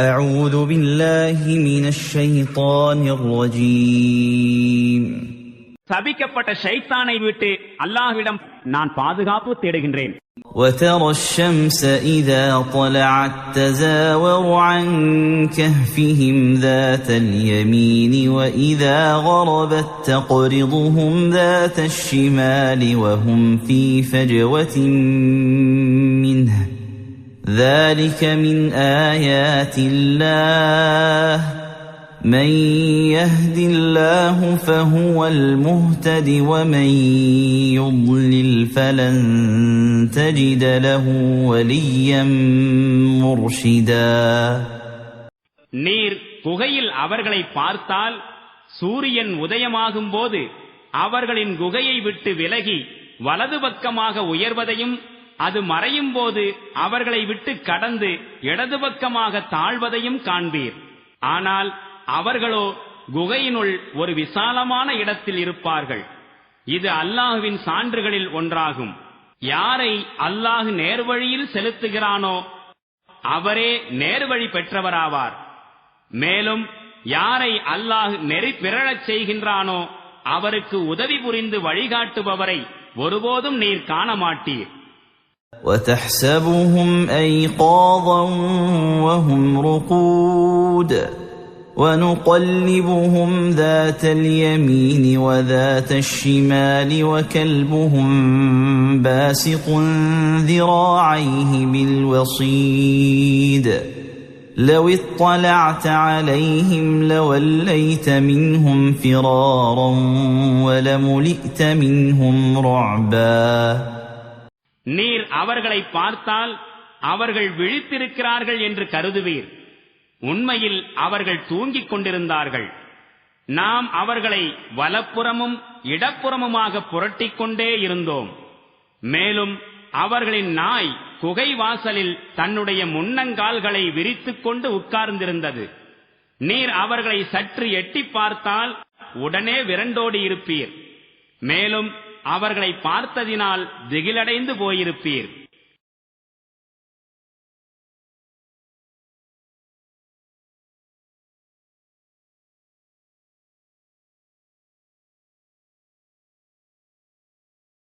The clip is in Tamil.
أعوذ بالله من الشيطان الرجيم. சபிக்கப்பட்ட ஷைத்தானை விட்டு அல்லாஹ்விடம் நான் பாதுகாப்பு தேடுகின்றேன். وترى الشمس إذا طلعت تزاور عن كهفهم ذات اليمين وإذا غربت تقرضهم ذات الشمال وهم في فجوة منه ذلك من آيات الله من يهد الله فهو المهتد ومن يضلل فلن تجد له وليا مرشدا. நீர் குகையில் அவர்களை பார்த்தால் சூரியன் உதயமாகும் போது அவர்களின் குகையை விட்டு விலகி வலது பக்கமாக உயர்வதையும் அது மறையும் போது அவர்களை விட்டு கடந்து இடது பக்கமாக தாழ்வதையும் காண்பீர். ஆனால் அவர்களோ குகையினுள் ஒரு விசாலமான இடத்தில் இருப்பார்கள். இது அல்லாஹுவின் சான்றுகளில் ஒன்றாகும். யாரை அல்லாஹ் நேர்வழியில் செலுத்துகிறானோ அவரே நேர்வழி பெற்றவராவார். மேலும் யாரை அல்லாஹ் நெறி பிறழச் செய்கின்றானோ அவருக்கு உதவி புரிந்து வழிகாட்டுபவரை ஒருபோதும் நீர் காண மாட்டீர். وتحسبهم أيقاظا وهم رقود ونقلبهم ذات اليمين وذات الشمال وكلبهم باسط ذراعيه بالوصيد لو اطلعت عليهم لوليت منهم فرارا ولملئت منهم رعبا. நீர் அவர்களை பார்த்தால் அவர்கள் விழித்திருக்கிறார்கள் என்று கருதுவீர். உண்மையில் அவர்கள் தூங்கிக் கொண்டிருந்தார்கள். நாம் அவர்களை வலப்புறமும் இடப்புறமுமாக புரட்டிக் கொண்டே இருந்தோம். மேலும் அவர்களின் நாய் குகை வாசலில் தன்னுடைய முன்னங்கால்களை விரித்துக் கொண்டு உட்கார்ந்திருந்தது. நீர் அவர்களை சற்று எட்டி பார்த்தால் உடனே விரண்டோடி இருப்பீர். மேலும் அவர்களை பார்த்ததினால் திகிலடைந்து போயிருப்பீர்.